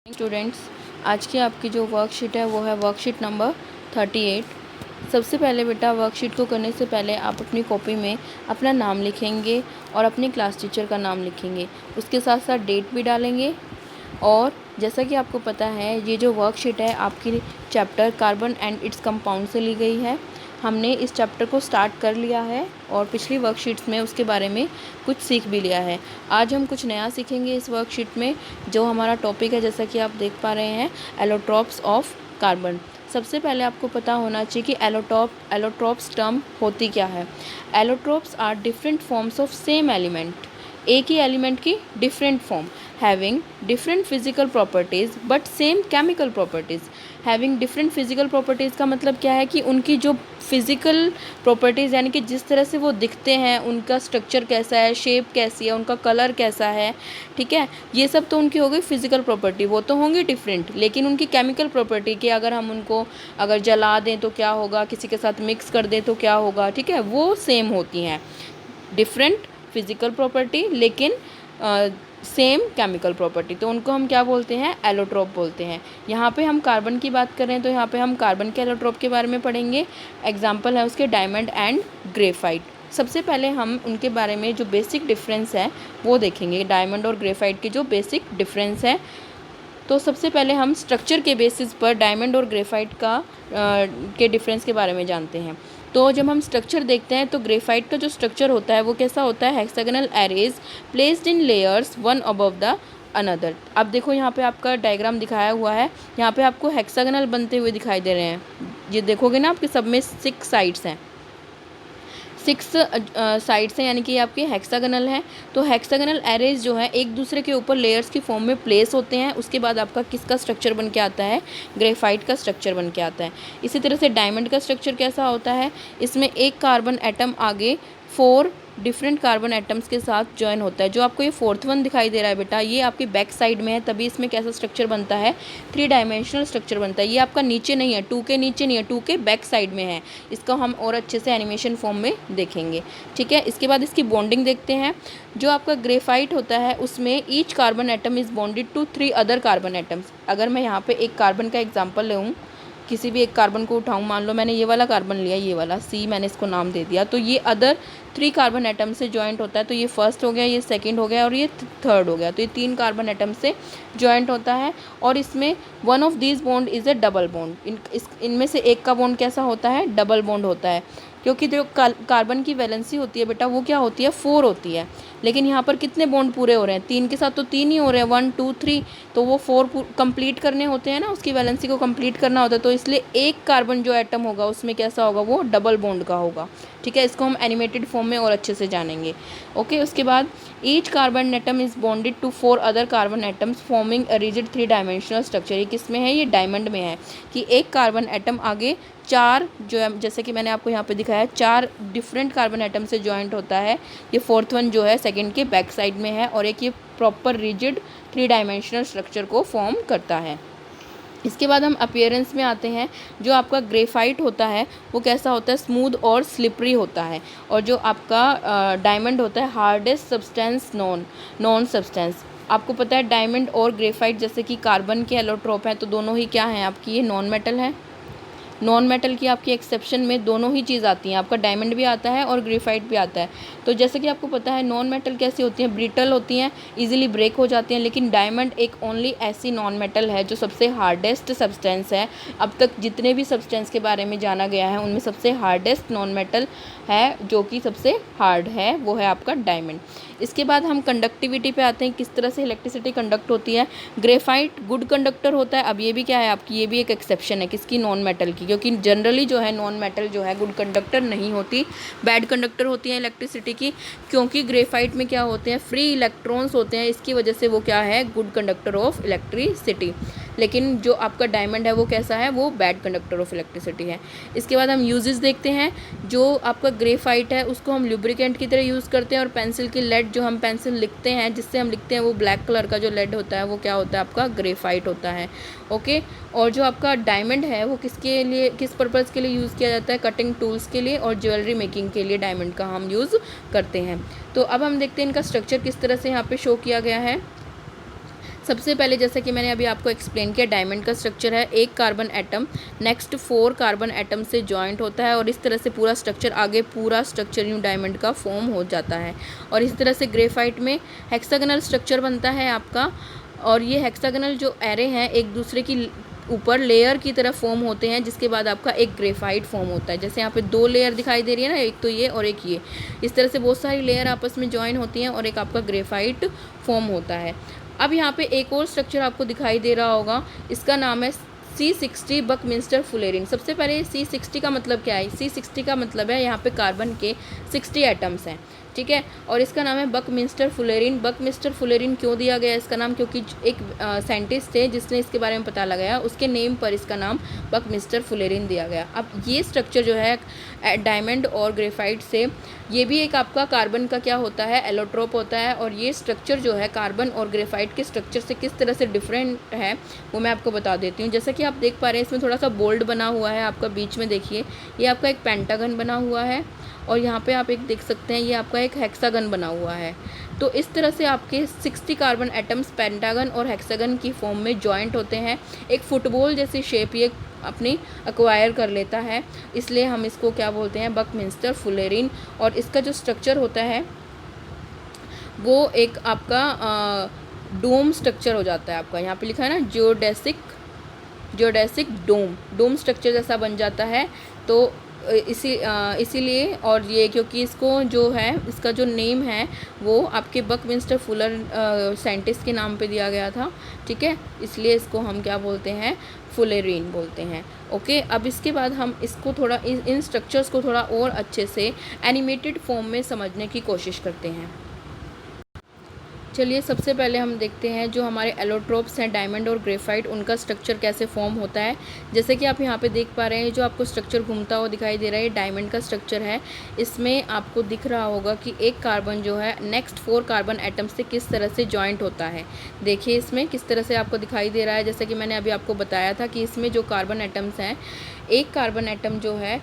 Students, आज की आपकी जो वर्कशीट है वो है वर्कशीट नंबर 38। सबसे पहले बेटा वर्कशीट को करने से पहले आप अपनी कॉपी में अपना नाम लिखेंगे और अपनी क्लास टीचर का नाम लिखेंगे। उसके साथ साथ डेट भी डालेंगे। और जैसा कि आपको पता है ये जो वर्कशीट है आपकी chapter carbon and its compound से ली गई है। हमने इस चैप्टर को स्टार्ट कर लिया है और पिछली वर्कशीट्स में उसके बारे में कुछ सीख भी लिया है। आज हम कुछ नया सीखेंगे इस वर्कशीट में। जो हमारा टॉपिक है जैसा कि आप देख पा रहे हैं, एलोट्रॉप्स ऑफ कार्बन। सबसे पहले आपको पता होना चाहिए कि एलोट्रॉप्स टर्म होती क्या है। Allotropes are different forms of same element, एक ही एलिमेंट की different form, having different physical properties but same chemical properties. Having different physical properties का मतलब क्या है कि उनकी जो फिज़िकल प्रॉपर्टीज़ यानी कि जिस तरह से वो दिखते हैं, उनका स्ट्रक्चर कैसा है, शेप कैसी है, उनका कलर कैसा है, ठीक है, ये सब तो उनकी हो गई फिजिकल प्रॉपर्टी, वो तो होंगी डिफरेंट। लेकिन उनकी केमिकल प्रॉपर्टी कि अगर हम उनको अगर जला दें तो क्या होगा, किसी के साथ मिक्स कर दें तो क्या होगा, ठीक है, वो सेम होती हैं। डिफरेंट फिजिकल प्रॉपर्टी लेकिन सेम केमिकल प्रॉपर्टी, तो उनको हम क्या बोलते हैं, एलोट्रॉप बोलते हैं। यहाँ पे हम कार्बन की बात करें तो यहाँ पे हम कार्बन के एलोट्रॉप के बारे में पढ़ेंगे। एग्जाम्पल है उसके डायमंड एंड ग्रेफाइट। सबसे पहले हम उनके बारे में जो बेसिक डिफरेंस है वो देखेंगे, डायमंड और ग्रेफाइट के जो बेसिक डिफरेंस है। तो सबसे पहले हम स्ट्रक्चर के बेसिस पर डायमंड और ग्रेफाइट के डिफरेंस के बारे में जानते हैं। तो जब हम स्ट्रक्चर देखते हैं तो ग्रेफाइट का जो स्ट्रक्चर होता है वो कैसा होता है, hexagonal arrays placed in layers one above the another. अब देखो यहाँ पे आपका डायग्राम दिखाया हुआ है, यहाँ पे आपको हेक्सागोनल बनते हुए दिखाई दे रहे हैं। ये देखोगे ना आपके सब में 6 साइड्स हैं, 6 साइड्स हैं, यानी कि आपके हेक्सागोनल हैं। तो हेक्सागोनल एरेज जो है एक दूसरे के ऊपर लेयर्स की फॉर्म में प्लेस होते हैं। उसके बाद आपका किसका स्ट्रक्चर बन के आता है, ग्रेफाइट का स्ट्रक्चर बन के आता है। इसी तरह से डायमंड का स्ट्रक्चर कैसा होता है, इसमें एक कार्बन एटम आगे 4 डिफरेंट कार्बन एटम्स के साथ ज्वाइन होता है। जो आपको ये 4th वन दिखाई दे रहा है बेटा, ये आपकी बैक साइड में है, तभी इसमें कैसा स्ट्रक्चर बनता है, 3 डायमेंशनल स्ट्रक्चर बनता है। ये आपका नीचे नहीं है, 2 के नीचे नहीं है, 2 के बैक साइड में है। इसको हम और अच्छे से एनिमेशन फॉर्म में देखेंगे, ठीक है। इसके बाद इसकी बॉन्डिंग देखते हैं। जो आपका ग्रेफाइट होता है उसमें each carbon atom is bonded to 3 other carbon atoms. अगर मैं यहाँ पे एक कार्बन का एग्जाम्पल लूँ, किसी भी एक कार्बन को उठाऊं, मान लो मैंने ये वाला कार्बन लिया, ये वाला C मैंने इसको नाम दे दिया, तो ये अदर 3 कार्बन एटम से जॉइंट होता है। तो ये फर्स्ट हो गया, ये सेकंड हो गया और ये थर्ड हो गया। तो ये 3 कार्बन एटम से जॉइंट होता है और इसमें one of this bond is A double bond. इनमें से एक का बॉन्ड कैसा होता है, डबल बॉन्ड होता है, क्योंकि जो कार्बन की वैलेंसी होती है बेटा वो क्या होती है, 4 होती है। लेकिन यहाँ पर कितने बॉन्ड पूरे हो रहे हैं, 3 के साथ तो 3 ही हो रहे हैं, 1 2 3, तो वो 4 कंप्लीट करने होते हैं ना, उसकी वैलेंसी को कंप्लीट करना होता है। तो इसलिए एक कार्बन जो एटम होगा उसमें कैसा होगा, वो डबल बॉन्ड का होगा, ठीक है। इसको हम एनिमेटेड फॉर्म में और अच्छे से जानेंगे, ओके। उसके बाद each carbon atom is bonded to 4 other carbon atoms forming a rigid 3 dimensional structure. ये किस में है, ये डायमंड में है कि एक कार्बन एटम आगे 4 जो है, जैसे कि मैंने आपको यहाँ पे दिखाया, 4 डिफरेंट कार्बन एटम से जॉइंट होता है। ये 4th वन जो है सेकंड के बैक साइड में है और एक ये प्रॉपर रिजिड 3 डायमेंशनल स्ट्रक्चर को फॉर्म करता है। इसके बाद हम अपीयरेंस में आते हैं। जो आपका ग्रेफाइट होता है वो कैसा होता है, स्मूथ और स्लिपरी होता है। और जो आपका डायमंड होता है, हार्डेस्ट सब्सटेंस नॉन सब्सटेंस। आपको पता है डायमंड और ग्रेफाइट जैसे कि कार्बन के एलोट्रोप हैं, तो दोनों ही क्या हैं आपकी, ये नॉन मेटल है। नॉन मेटल की आपकी एक्सेप्शन में दोनों ही चीज़ आती हैं, आपका डायमंड भी आता है और ग्रेफाइट भी आता है। तो जैसे कि आपको पता है नॉन मेटल कैसी होती हैं, ब्रिटल होती हैं, इजीली ब्रेक हो जाती हैं। लेकिन डायमंड एक ओनली ऐसी नॉन मेटल है जो सबसे हार्डेस्ट सब्सटेंस है। अब तक जितने भी सब्सटेंस के बारे में जाना गया है उनमें सबसे हार्डेस्ट नॉन मेटल है, जो कि सबसे हार्ड है, वो है आपका डायमंड। इसके बाद हम कंडक्टिविटी पे आते हैं, किस तरह से इलेक्ट्रिसिटी कंडक्ट होती है। ग्रेफाइट गुड कंडक्टर होता है। अब ये भी क्या है आपकी, ये भी एक एक्सेप्शन है, किसकी, नॉन मेटल की, क्योंकि जनरली जो है नॉन मेटल जो है गुड कंडक्टर नहीं होती, बैड कंडक्टर होती है इलेक्ट्रिसिटी की। क्योंकि ग्रेफाइट में क्या होते हैं, फ्री इलेक्ट्रॉन्स होते हैं, इसकी वजह से वो क्या है, गुड कंडक्टर ऑफ इलेक्ट्रिसिटी। लेकिन जो आपका डायमंड है वो कैसा है, वो बैड कंडक्टर ऑफ इलेक्ट्रिसिटी है। इसके बाद हम यूजेस देखते हैं। जो आपका ग्रेफाइट है उसको हम लुब्रिकेंट की तरह यूज़ करते हैं और पेंसिल की लेड, जो हम पेंसिल लिखते हैं जिससे हम लिखते हैं, वो ब्लैक कलर का जो लेड होता है वो क्या होता है, आपका ग्रेफाइट होता है, ओके। और जो आपका डायमंड है वो किसके लिए, किस पर्पज़ के लिए यूज़ किया जाता है, कटिंग टूल्स के लिए और ज्वेलरी मेकिंग के लिए डायमंड का हम यूज़ करते हैं। तो अब हम देखते हैं इनका स्ट्रक्चर किस तरह से यहाँ पे शो किया गया है। सबसे पहले जैसा कि मैंने अभी आपको एक्सप्लेन किया, डायमंड का स्ट्रक्चर है, एक carbon atom next 4 carbon atom से जॉइंट होता है और इस तरह से पूरा स्ट्रक्चर आगे पूरा स्ट्रक्चर यूँ डायमंड का फॉर्म हो जाता है। और इस तरह से ग्रेफाइट में हेक्सागोनल स्ट्रक्चर बनता है आपका, और ये हेक्सागोनल जो एरे हैं एक दूसरे की ऊपर लेयर की तरह फॉर्म होते हैं, जिसके बाद आपका एक ग्रेफाइट फॉर्म होता है। जैसे यहाँ पे 2 लेयर दिखाई दे रही है ना, एक तो ये और एक ये, इस तरह से बहुत सारी लेयर आपस में ज्वाइन होती हैं और एक आपका ग्रेफाइट फॉर्म होता है। अब यहाँ पे एक और स्ट्रक्चर आपको दिखाई दे रहा होगा, इसका नाम है C60 बकमिंस्टर फुलेरिन। सबसे पहले C60 का मतलब क्या है? C60 का मतलब है यहाँ पे कार्बन के 60 एटम्स हैं, ठीक है, और इसका नाम है बकमिंस्टर फुलेरिन। बकमिंस्टर फुलेरिन क्यों दिया गया इसका नाम? क्योंकि एक साइंटिस्ट थे जिसने इसके बारे में पता लगाया, उसके नेम पर इसका नाम बकमिंस्टर फुलेरिन दिया गया। अब ये स्ट्रक्चर जो है डायमंड और ग्रेफाइट से, ये भी एक आपका कार्बन का क्या होता है, एलोट्रोप होता है। और ये स्ट्रक्चर जो है कार्बन और ग्रेफाइट के स्ट्रक्चर से किस तरह से डिफरेंट है वो मैं आपको बता देती हूँ। जैसा कि आप देख पा रहे हैं इसमें थोड़ा सा बोल्ड बना हुआ है आपका, बीच में देखिए ये आपका एक पेंटागन बना हुआ है, और यहाँ पे आप एक देख सकते हैं ये आपका एक हेक्सागन बना हुआ है। तो इस तरह से आपके 60 कार्बन एटम्स पेंटागन और हेक्सागन की फॉर्म में जॉइंट होते हैं। एक फुटबॉल जैसी शेप ये अपनी एक्वायर कर लेता है, इसलिए हम इसको क्या बोलते हैं, बकमिंस्टर फुलेरिन। और इसका जो स्ट्रक्चर होता है वो एक आपका डोम स्ट्रक्चर हो जाता है आपका, यहाँ पे लिखा है ना जियोडेसिक डोम स्ट्रक्चर जैसा बन जाता है। तो इसीलिए, और ये क्योंकि इसको जो है इसका जो नेम है वो आपके बकमिंस्टर फुलर साइंटिस्ट के नाम पे दिया गया था, ठीक है, इसलिए इसको हम क्या बोलते हैं, फुलेरिन बोलते हैं। ओके, अब इसके बाद हम इसको थोड़ा इन स्ट्रक्चर्स को थोड़ा और अच्छे से एनिमेटेड फॉर्म में समझने की कोशिश करते हैं। चलिए सबसे पहले हम देखते हैं जो हमारे एलोट्रोप्स हैं डायमंड और ग्रेफाइट, उनका स्ट्रक्चर कैसे फॉर्म होता है। जैसे कि आप यहाँ पे देख पा रहे हैं जो आपको स्ट्रक्चर घूमता हुआ दिखाई दे रहा है, डायमंड का स्ट्रक्चर है। इसमें आपको दिख रहा होगा कि एक कार्बन जो है नेक्स्ट 4 कार्बन एटम से किस तरह से जॉइंट होता है। देखिए इसमें किस तरह से आपको दिखाई दे रहा है, जैसे कि मैंने अभी आपको बताया था कि इसमें जो कार्बन एटम्स हैं, एक कार्बन एटम जो है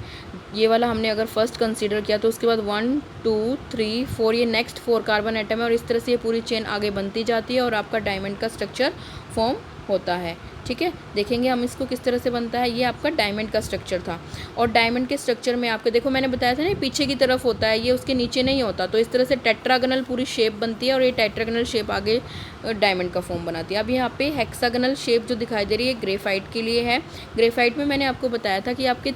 ये वाला हमने अगर फर्स्ट कंसीडर किया तो उसके बाद 1 2 3 4 ये नेक्स्ट 4 कार्बन एटम है, और इस तरह से ये पूरी चेन आगे बनती जाती है और आपका डायमंड का स्ट्रक्चर फॉर्म होता है। ठीक है, देखेंगे हम इसको किस तरह से बनता है। ये आपका डायमंड का स्ट्रक्चर था, और डायमंड के स्ट्रक्चर में आपको देखो मैंने बताया था ना पीछे की तरफ होता है, ये उसके नीचे नहीं होता। तो इस तरह से टेट्रागोनल पूरी शेप बनती है, और ये टेट्रागोनल शेप आगे डायमंड का फॉर्म बनाती है। अब यहाँ पे हेक्सागोनल शेप जो दिखाई दे रही है ग्रेफाइट के लिए है। ग्रेफाइट में मैंने आपको बताया था कि आपके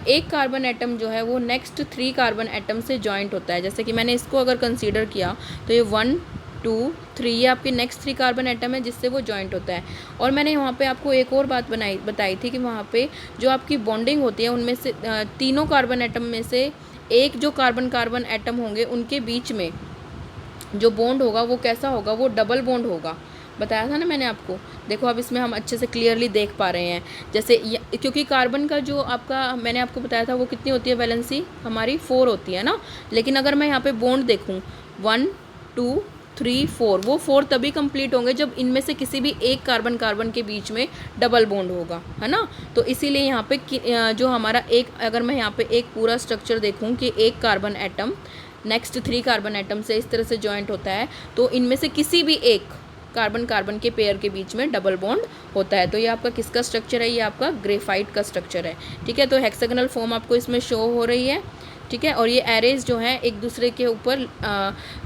एक कार्बन एटम जो है वो नेक्स्ट 3 कार्बन एटम से जॉइंट होता है। जैसे कि मैंने इसको अगर कंसीडर किया तो ये 1 2 3 ये आपके नेक्स्ट 3 कार्बन एटम है जिससे वो जॉइंट होता है। और मैंने वहाँ पे आपको एक और बात बताई थी कि वहाँ पे जो आपकी बॉन्डिंग होती है उनमें से तीनों कार्बन एटम में से एक जो कार्बन एटम होंगे उनके बीच में जो बॉन्ड होगा वो कैसा होगा, वो डबल बॉन्ड होगा। बताया था ना मैंने आपको। देखो अब इसमें हम अच्छे से क्लियरली देख पा रहे हैं। जैसे क्योंकि कार्बन का जो आपका मैंने आपको बताया था वो कितनी होती है, वैलेंसी हमारी 4 होती है ना। लेकिन अगर मैं यहाँ पे बॉन्ड देखूँ 1 2 3 4, वो 4 तभी कंप्लीट होंगे जब इनमें से किसी भी एक कार्बन के बीच में डबल बॉन्ड होगा, है ना। तो इसीलिए यहाँ पे जो हमारा एक, अगर मैं यहाँ पे एक पूरा स्ट्रक्चर देखूँ कि एक carbon atom next 3 carbon atom से इस तरह से जॉइंट होता है, तो इनमें से किसी भी एक कार्बन के पेयर के बीच में डबल बॉन्ड होता है। तो ये आपका किसका स्ट्रक्चर है, ये आपका ग्रेफाइट का स्ट्रक्चर है। ठीक है, तो हेक्सागोनल फॉर्म आपको इसमें शो हो रही है। ठीक है, और ये एरेज जो हैं एक दूसरे के ऊपर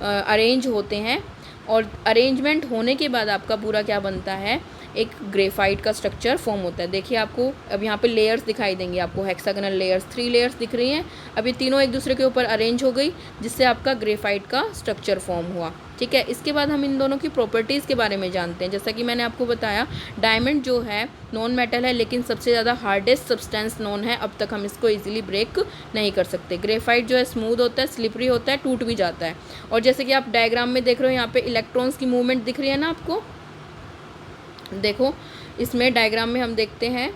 अरेंज होते हैं, और अरेंजमेंट होने के बाद आपका पूरा क्या बनता है, एक ग्रेफाइट का स्ट्रक्चर फॉर्म होता है। देखिए आपको अब यहाँ पे लेयर्स दिखाई देंगी, आपको हेक्सागोनल लेयर्स 3 लेयर्स दिख रही हैं। अब ये तीनों एक दूसरे के ऊपर अरेंज हो गई जिससे आपका ग्रेफाइट का स्ट्रक्चर फॉर्म हुआ। ठीक है, इसके बाद हम इन दोनों की प्रॉपर्टीज़ के बारे में जानते हैं। जैसा कि मैंने आपको बताया डायमंड जो है नॉन मेटल है, लेकिन सबसे ज़्यादा हार्डेस्ट सब्सटेंस नॉन है, अब तक हम इसको ईजिली ब्रेक नहीं कर सकते। ग्रेफाइट जो है स्मूथ होता है, स्लिपरी होता है, टूट भी जाता है। और जैसे कि आप डायग्राम में देख रहे हो यहाँ पे इलेक्ट्रॉन्स की मूवमेंट दिख रही है ना आपको, देखो इसमें डायग्राम में हम देखते हैं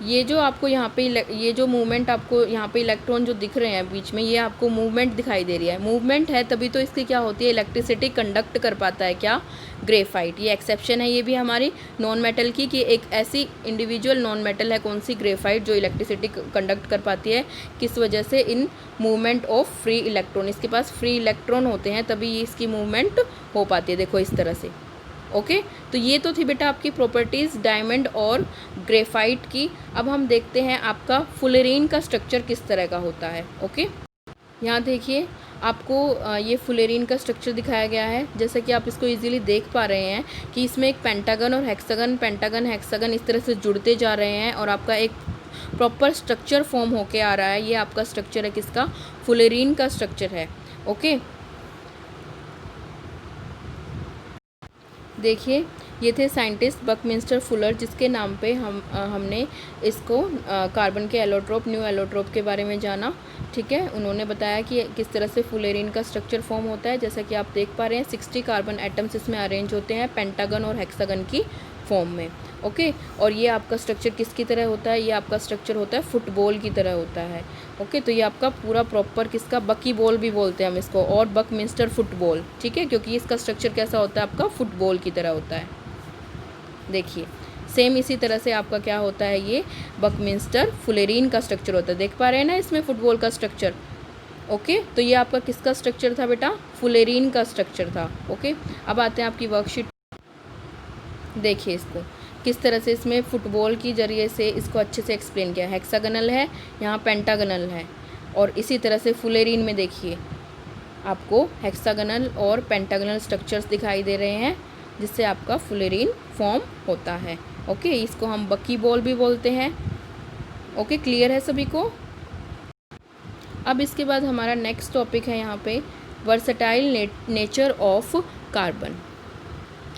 ये जो आपको यहाँ पे ये जो मूवमेंट आपको यहाँ पे इलेक्ट्रॉन जो दिख रहे हैं बीच में, ये आपको मूवमेंट दिखाई दे रही है। मूवमेंट है तभी तो इसकी क्या होती है, इलेक्ट्रिसिटी कंडक्ट कर पाता है क्या, ग्रेफाइट। ये एक्सेप्शन है ये भी हमारी नॉन मेटल की, कि एक ऐसी इंडिविजुअल नॉन मेटल है कौन सी, ग्रेफाइट, जो इलेक्ट्रिसिटी कंडक्ट कर पाती है। किस वजह से, in movement of free electron, इसके पास फ्री इलेक्ट्रॉन होते हैं तभी इसकी मूवमेंट हो पाती है। देखो इस तरह से। ओके तो ये तो थी बेटा आपकी प्रॉपर्टीज़ डायमंड और ग्रेफाइट की। अब हम देखते हैं आपका फुलेरीन का स्ट्रक्चर किस तरह का होता है। ओके यहाँ देखिए आपको ये फुलेरीन का स्ट्रक्चर दिखाया गया है। जैसे कि आप इसको इजीली देख पा रहे हैं कि इसमें एक पेंटागन और हेक्सागन, पेंटागन हेक्सागन इस तरह से जुड़ते जा रहे हैं और आपका एक प्रॉपर स्ट्रक्चर फॉर्म होके आ रहा है। ये आपका स्ट्रक्चर है किसका, फुलेरीन का स्ट्रक्चर है। ओके देखिए ये थे साइंटिस्ट बकमिंस्टर फुलर, जिसके नाम पे हमने इसको कार्बन के एलोट्रोप, न्यू एलोट्रोप के बारे में जाना। ठीक है, उन्होंने बताया कि किस तरह से फुलेरीन का स्ट्रक्चर फॉर्म होता है। जैसा कि आप देख पा रहे हैं 60 कार्बन एटम्स इसमें अरेंज होते हैं पेंटागन और हेक्सागन की फॉर्म में। ओके और ये आपका स्ट्रक्चर किसकी तरह होता है, ये आपका स्ट्रक्चर होता है फुटबॉल की तरह होता है। ओके तो ये आपका पूरा प्रॉपर किसका, बकी बॉल भी बोलते हैं हम इसको, और बकमिंस्टर फुटबॉल। ठीक है, क्योंकि इसका स्ट्रक्चर कैसा होता है, आपका फुटबॉल की तरह होता है। देखिए सेम इसी तरह से आपका क्या होता है, ये बकमिंस्टर फुलेरीन का स्ट्रक्चर होता है। देख पा रहे हैं ना इसमें फुटबॉल का स्ट्रक्चर। ओके तो ये आपका किसका स्ट्रक्चर था बेटा, फुलेरीन का स्ट्रक्चर था। ओके अब आते हैं आपकी वर्कशीट। देखिए इसको किस तरह से इसमें फुटबॉल की जरिए से इसको अच्छे से एक्सप्लेन किया। हेक्सागनल है, यहाँ पेंटागनल है, और इसी तरह से फुलेरीन में देखिए आपको हेक्सागनल और पेंटागनल स्ट्रक्चर्स दिखाई दे रहे हैं, जिससे आपका फुलेरीन फॉर्म होता है। ओके इसको हम बकी बॉल भी बोलते हैं। ओके क्लियर है सभी को। अब इसके बाद हमारा नेक्स्ट टॉपिक है यहाँ पे वर्सेटाइल नेचर ऑफ कार्बन,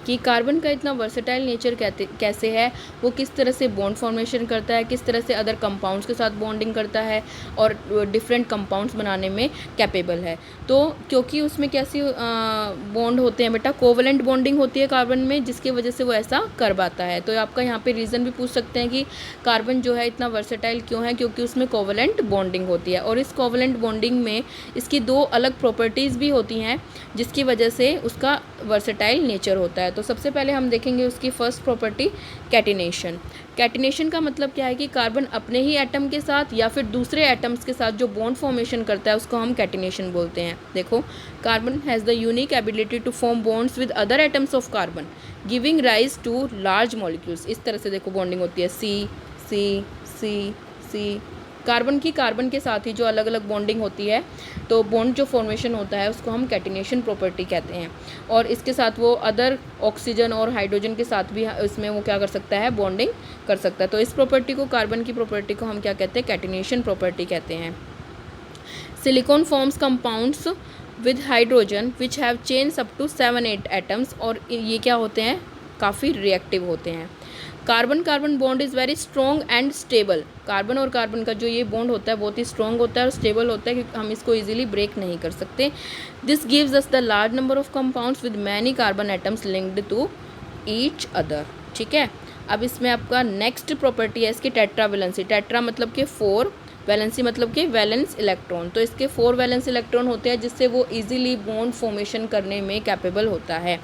कि कार्बन का इतना वर्सेटाइल नेचर कैसे है, वो किस तरह से बॉन्ड फॉर्मेशन करता है, किस तरह से अदर कंपाउंड्स के साथ बॉन्डिंग करता है और डिफरेंट कंपाउंड्स बनाने में कैपेबल है। तो क्योंकि उसमें कैसी बॉन्ड होते हैं बेटा, कोवलेंट बॉन्डिंग होती है कार्बन में, जिसकी वजह से वो ऐसा कर पाता है। तो आपका यहाँ पे रीज़न भी पूछ सकते हैं कि कार्बन जो है इतना वर्सेटाइल क्यों है, क्योंकि उसमें कोवलेंट बॉन्डिंग होती है, और इस कोवलेंट बॉन्डिंग में इसकी दो अलग प्रॉपर्टीज़ भी होती हैं, जिसकी वजह से उसका वर्सेटाइल नेचर होता है। तो सबसे पहले हम देखेंगे उसकी फर्स्ट प्रॉपर्टी कैटिनेशन। कैटिनेशन का मतलब क्या है कि कार्बन अपने ही एटम के साथ या फिर दूसरे एटम्स के साथ जो बॉन्ड फॉर्मेशन करता है उसको हम कैटिनेशन बोलते हैं। देखो carbon has the unique ability to form bonds with other atoms of carbon giving rise to large molecules. इस तरह से देखो बॉन्डिंग होती है, सी सी सी सी, कार्बन की कार्बन के साथ ही जो अलग अलग बॉन्डिंग होती है, तो बॉन्ड जो फॉर्मेशन होता है उसको हम कैटिनेशन प्रॉपर्टी कहते हैं। और इसके साथ वो अदर ऑक्सीजन और हाइड्रोजन के साथ भी इसमें वो क्या कर सकता है, बॉन्डिंग कर सकता है। तो इस प्रॉपर्टी को, कार्बन की प्रॉपर्टी को हम क्या कहते हैं, कैटिनेशन प्रॉपर्टी कहते हैं। Silicon forms compounds with hydrogen which have chains up to 7-8 atoms, और ये क्या होते हैं, काफ़ी रिएक्टिव होते हैं। Carbon carbon bond is very strong and stable. Carbon और कार्बन का जो ये बॉन्ड होता है बहुत ही स्ट्रॉन्ग होता है और स्टेबल होता है, क्योंकि हम इसको इजीली ब्रेक नहीं कर सकते। This gives us the large number of compounds with many carbon atoms linked to each other. ठीक है, अब इसमें आपका नेक्स्ट प्रॉपर्टी है इसकी टेट्रावेलेंसी। टेट्रा मतलब कि 4, वैलेंसी मतलब कि वैलेंस इलेक्ट्रॉन। तो इसके 4 वैलेंस इलेक्ट्रॉन होते हैं, जिससे वो इजीली बॉन्ड फॉर्मेशन करने में कैपेबल होता है।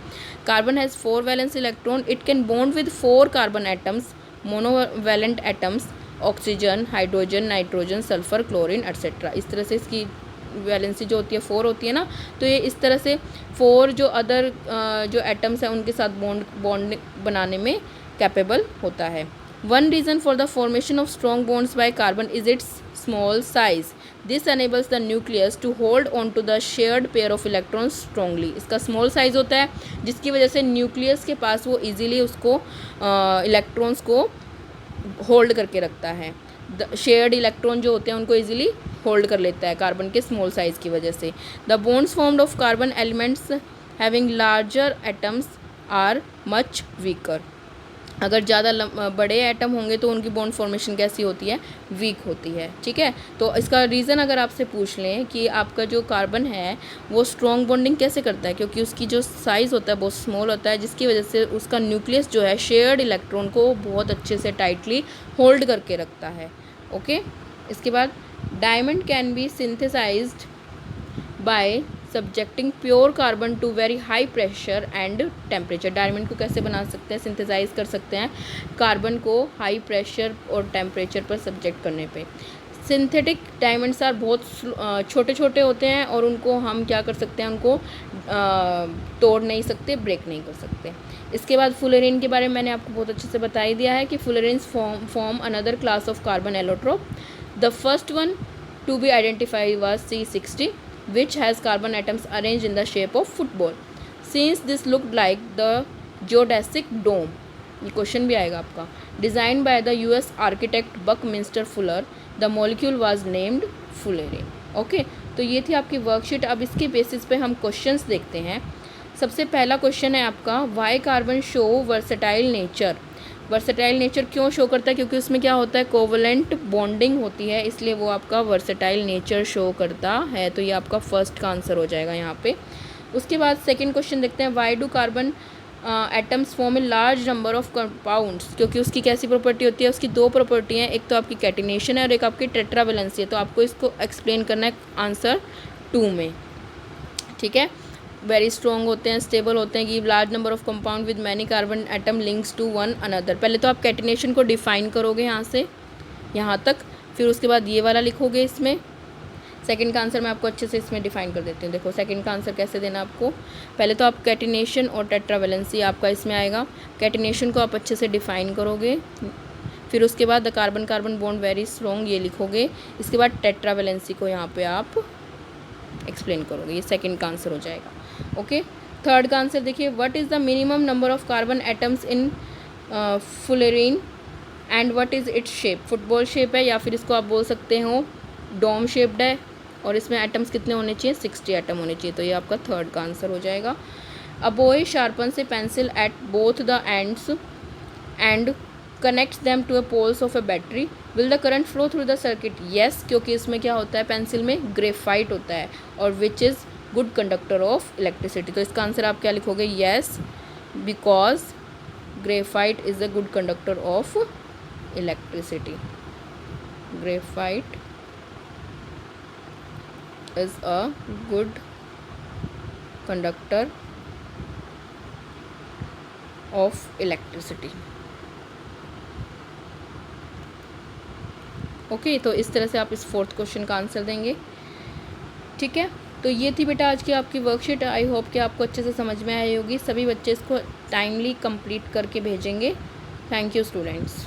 Carbon has 4 valence electron, it can bond with 4 carbon atoms, monovalent atoms, oxygen, hydrogen, nitrogen, sulphur, chlorine etcetera. इस तरह से इसकी वैलेंसी जो होती है 4 होती है ना, तो ये इस तरह से 4 जो अदर जो एटम्स हैं उनके साथ बॉन्ड बनाने में कैपेबल होता है। One reason for the formation of strong bonds by carbon is its small size. This enables the nucleus to hold on to the shared pair of electrons strongly. इसका small size होता है, जिसकी वजह से nucleus के पास वो easily उसको electrons को होल्ड करके रखता है। शेयर्ड इलेक्ट्रॉन जो होते हैं उनको इजीली होल्ड कर लेता है कार्बन के स्मॉल साइज़ की वजह से। The bonds formed of carbon elements having larger atoms are much weaker. अगर ज़्यादा बड़े एटम होंगे तो उनकी बॉन्ड फॉर्मेशन कैसी होती है, वीक होती है। ठीक है, तो इसका रीज़न अगर आपसे पूछ लें कि आपका जो कार्बन है वो स्ट्रॉन्ग बॉन्डिंग कैसे करता है, क्योंकि उसकी जो साइज़ होता है बहुत स्मॉल होता है, जिसकी वजह से उसका न्यूक्लियस जो है शेयर्ड इलेक्ट्रॉन को बहुत अच्छे से टाइटली होल्ड करके रखता है। ओके, इसके बाद diamond can be synthesised by subjecting pure carbon to very high pressure and temperature. Diamond को कैसे बना सकते हैं, सिंथेसाइज कर सकते हैं कार्बन को हाई प्रेशर और टेम्परेचर पर सब्जेक्ट करने पे। सिंथेटिक डायमंड्स आर बहुत छोटे छोटे होते हैं और उनको हम क्या कर सकते हैं, उनको तोड़ नहीं सकते, ब्रेक नहीं कर सकते। इसके बाद फुलेरिन के बारे में मैंने आपको बहुत अच्छे से बता ही दिया है कि fullerenes form another class of carbon allotrope. The first one to be identified was C60 which has carbon atoms arranged in the shape of football. Since this looked like the geodesic dome, ये question भी आएगा आपका, designed by the US architect Buckminster Fuller, the molecule was named fullerene. Okay, तो ये थी आपकी worksheet. अब इसके बेसिस पे हम क्वेश्चंस देखते हैं। सबसे पहला क्वेश्चन है आपका, why carbon show versatile nature. Versatile nature क्यों शो करता है, क्योंकि उसमें क्या होता है, कोवलेंट बॉन्डिंग होती है, इसलिए वो आपका वर्सेटाइल नेचर शो करता है। तो ये आपका फर्स्ट का आंसर हो जाएगा यहाँ पे। उसके बाद सेकंड क्वेश्चन देखते हैं, why do carbon atoms form a large number of compounds. क्योंकि उसकी कैसी प्रॉपर्टी होती है, उसकी दो प्रॉपर्टी हैं, एक तो आपकी कैटिनेशन है और एक आपकी टेट्रावेलेंसी है। तो आपको इसको एक्सप्लेन करना है आंसर 2 में। ठीक है, वेरी स्ट्रॉन्ग होते हैं, स्टेबल होते हैं, give large number of compound with many carbon atom links to one another. पहले तो आप कैटिनेशन को डिफाइन करोगे यहाँ से यहाँ तक, फिर उसके बाद ये वाला लिखोगे इसमें। सेकंड का आंसर मैं आपको अच्छे से इसमें डिफाइन कर देती हूँ। देखो सेकंड का आंसर कैसे देना आपको, पहले तो आप कैटिनेशन और टेट्रावेलेंसी आपका इसमें आएगा। कैटिनेशन को आप अच्छे से डिफाइन करोगे, फिर उसके बाद the carbon carbon bond very strong ये लिखोगे। इसके बाद टेट्रावेलेंसी को यहाँ पे आप एक्सप्लेन करोगे, ये सेकंड का आंसर हो जाएगा। ओके, थर्ड का आंसर देखिए, what is the minimum number of carbon atoms in fullerene and what is its shape. Football shape है या फिर इसको आप बोल सकते हो डोम शेप्ड है, और इसमें एटम्स कितने होने चाहिए, 60 एटम होने चाहिए। तो ये आपका थर्ड का आंसर हो जाएगा। A boy sharpens a pencil at both the ends and connects them to a poles of a battery, will the current flow through the circuit. Yes, क्योंकि इसमें क्या होता है, पेंसिल में ग्रेफाइट होता है और which is good conductor of electricity. तो इसका आंसर आप क्या लिखोगे, yes because graphite is a good conductor of electricity. Graphite is a good conductor of electricity. Okay, तो इस तरह से आप इस फोर्थ क्वेश्चन का आंसर देंगे। ठीक है, तो ये थी बेटा आज की आपकी वर्कशीट। आई होप कि आपको अच्छे से समझ में आई होगी। सभी बच्चे इसको टाइमली कंप्लीट करके भेजेंगे। Thank you students.